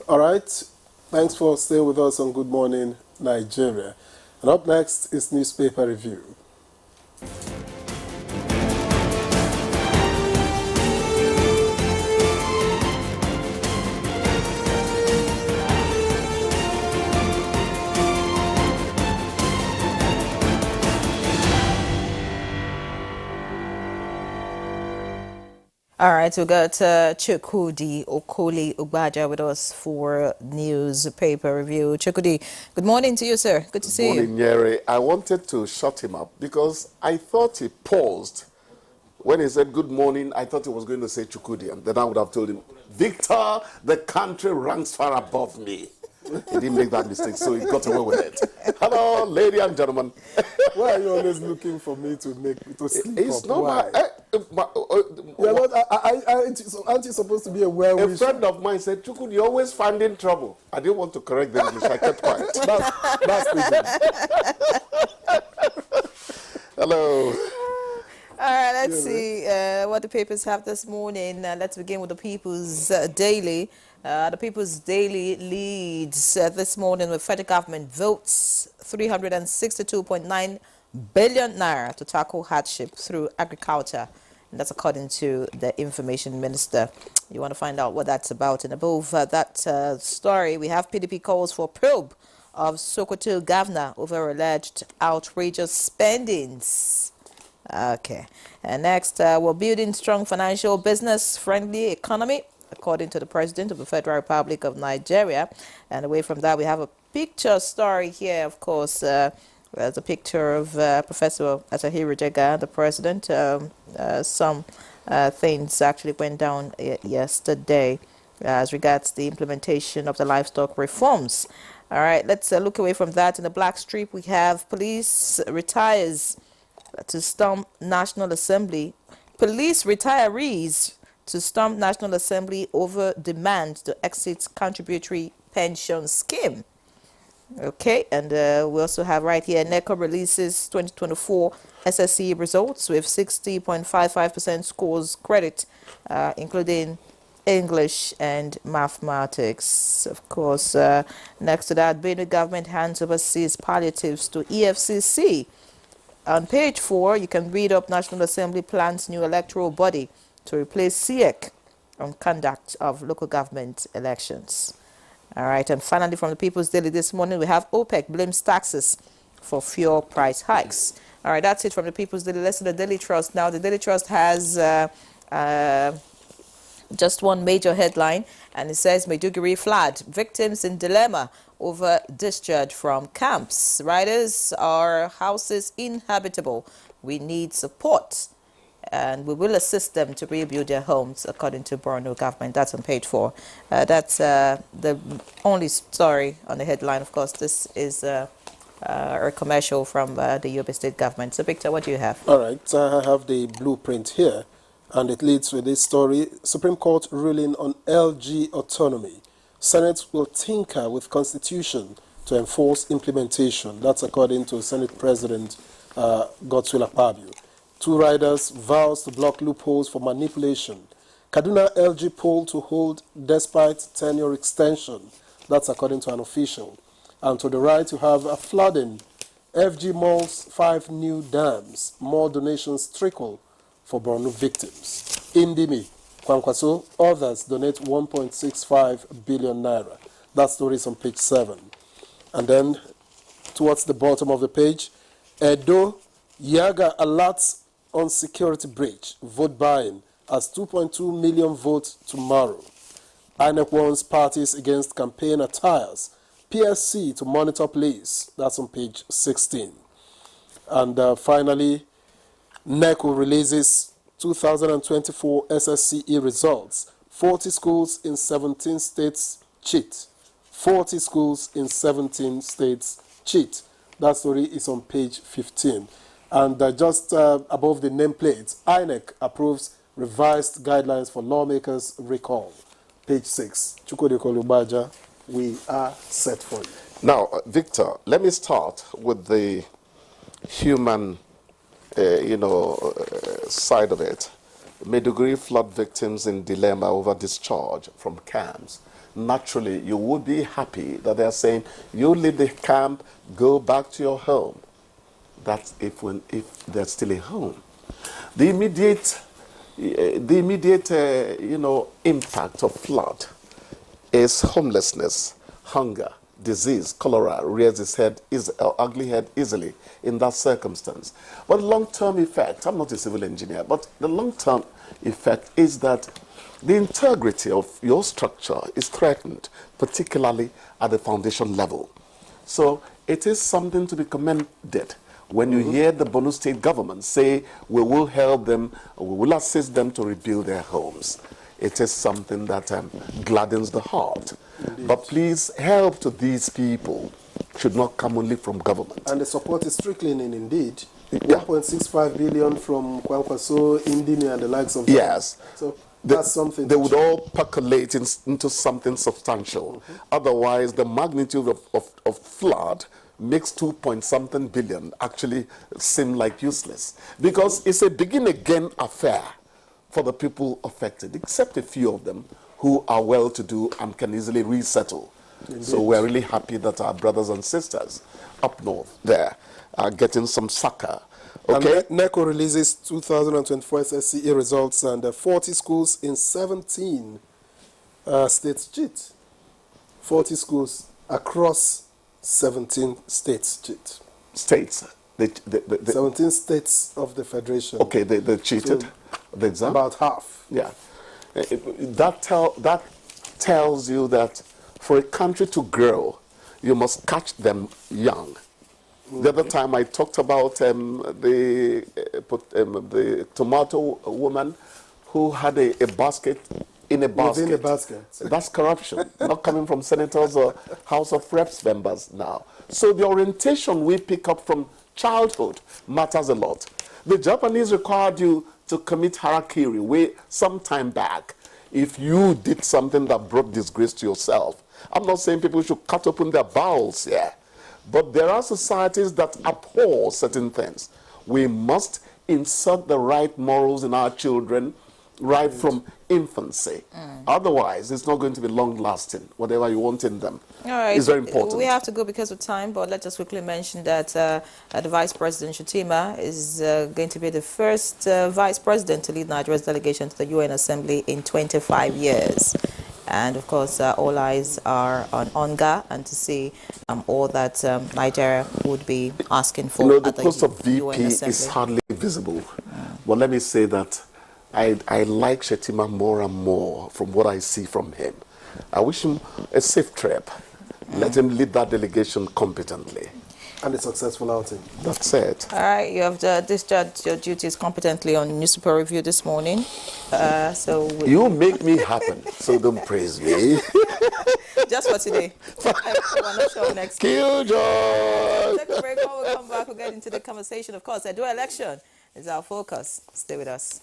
All right. Thanks for staying with us on Good Morning Nigeria. And up next is newspaper review. All right, we got Chukudi Okoli Ugbaja with us for newspaper review. Chukudi, good morning to you, sir. Good to see you. Good morning, Nyeri. I wanted to shut him up because I thought he paused. When he said good morning, I thought he was going to say Chukudi, and then I would have told him, Victor, the country ranks far above me. He didn't make that mistake, so he got away with it. Hello, ladies and gentlemen. Why are you always looking for me to sleep It's up? not Why? Aren't you supposed to be a well-wisher? A friend of mine said, Chukudi, you're always finding trouble. I didn't want to correct the English. I kept quiet. That's pidgin. Hello. All right, let's see what the papers have this morning. Let's begin with the People's Daily. The People's Daily leads this morning with federal government votes 362.9 billion naira to tackle hardship through agriculture. And that's according to the information minister. You want to find out what that's about. And above that story, we have PDP calls for probe of Sokoto governor over alleged outrageous spendings. Okay. And next, we're building strong financial business-friendly economy, according to the President of the Federal Republic of Nigeria. And away from that, we have a picture story here, of course. There's a picture of Professor Atahiru Jega, the President. Some things actually went down yesterday as regards the implementation of the livestock reforms. All right, let's look away from that. In the black strip, we have police retires to storm National Assembly. Police retirees to storm National Assembly over demand to exit contributory pension scheme. Okay, and we also have right here, NECO releases 2024 SSC results with 60.55% scores credit, including English and mathematics. Of course, next to that, Benue government hands overseas palliatives to EFCC. On page 4, you can read up National Assembly plans new electoral body to replace SIEC on conduct of local government elections. All right, and finally from the People's Daily this morning, we have OPEC blames taxes for fuel price hikes. All right, that's it from the People's Daily. Let's do the Daily Trust now. The Daily Trust has just one major headline, and it says Maiduguri flood, victims in dilemma over discharge from camps. Riders, are houses inhabitable? We need support, and we will assist them to rebuild their homes, according to Borno government. That's on page 4. That's the only story on the headline. Of course, this is a commercial from the Yobe State government. So, Victor, what do you have? All right, I have the blueprint here, and it leads with this story. Supreme Court ruling on LG autonomy. Senate will tinker with Constitution to enforce implementation. That's according to Senate President Godswill Akpabio. 2 riders vows to block loopholes for manipulation. Kaduna LG poll to hold despite tenure extension. That's according to an official. And to the right, you have a flooding. FG Malls 5 new dams. More donations trickle for Borno victims. Indimi, Kwankwaso, others donate 1.65 billion naira. That story is on page 7. And then, towards the bottom of the page, Edo, Yaga alerts on security breach, vote buying, as 2.2 million vote tomorrow. INEC warns parties against campaign attires. PSC to monitor police. That's on page 16. And finally, NECO releases 2024 SSCE results. 40 schools in 17 states cheat. 40 schools in 17 states cheat. That story is on page 15. And just above the nameplate, INEC approves revised guidelines for lawmakers recall. Page 6. Chukwudi Ugbaja, we are set for you. Now, Victor, let me start with the human, side of it. Maiduguri flood victims in dilemma over discharge from camps. Naturally, you would be happy that they're saying, you leave the camp, go back to your home. That's if there's still a home. The immediate impact of flood is homelessness, hunger, disease. Cholera rears its ugly head easily in that circumstance. But long-term effect, I'm not a civil engineer, but the long-term effect is that the integrity of your structure is threatened, particularly at the foundation level. So it is something to be commended when you hear the Borno State government say, we will help them, we will assist them to rebuild their homes. It is something that gladdens the heart. Indeed. But please, help to these people should not come only from government. And the support is trickling in, indeed. Yeah. 1.65 billion from Kwankwaso, Indini, and the likes of yes. them. So that's something. They would all percolate into something substantial. Otherwise, the magnitude of flood makes 2-point-something billion actually seem like useless. Because it's a begin-again affair for the people affected, except a few of them who are well-to-do and can easily resettle. Indeed. So we're really happy that our brothers and sisters up north there are getting some succor. Okay. And NECO releases 2024 SSCE results, and 40 schools in 17 states cheat. 40 schools across 17 states cheat. States? 17 states of the Federation. Okay, they cheated So the exam? about half. Yeah. That tells you that for a country to grow, you must catch them young. The other time I talked about the tomato woman who had a basket in a basket. Within a basket. That's corruption, not coming from senators or House of Reps members now. So the orientation we pick up from childhood matters a lot. The Japanese required you to commit harakiri way some time back if you did something that brought disgrace to yourself. I'm not saying people should cut open their bowels here. But there are societies that abhor certain things. We must insert the right morals in our children right from infancy. Otherwise, it's not going to be long-lasting, whatever you want in them. All right. It's very important. We have to go because of time, but let's just quickly mention that the Vice President Shutima is going to be the first Vice President to lead Nigeria's delegation to the UN Assembly in 25 years. And of course, all eyes are on ONGA and to see all that Nigeria would be asking for. You know, the at post of UN VP Assembly. is hardly visible. But let me say that I like Shetima more and more from what I see from him. I wish him a safe trip. Let him lead that delegation competently. And a successful outing. That's it. All right, you have discharged your duties competently on newspaper review this morning. You make me happen, so don't praise me. Just for today. We're not sure next week. Killjoy! Take a break. When we come back, we'll get into the conversation. Of course, the election is our focus. Stay with us.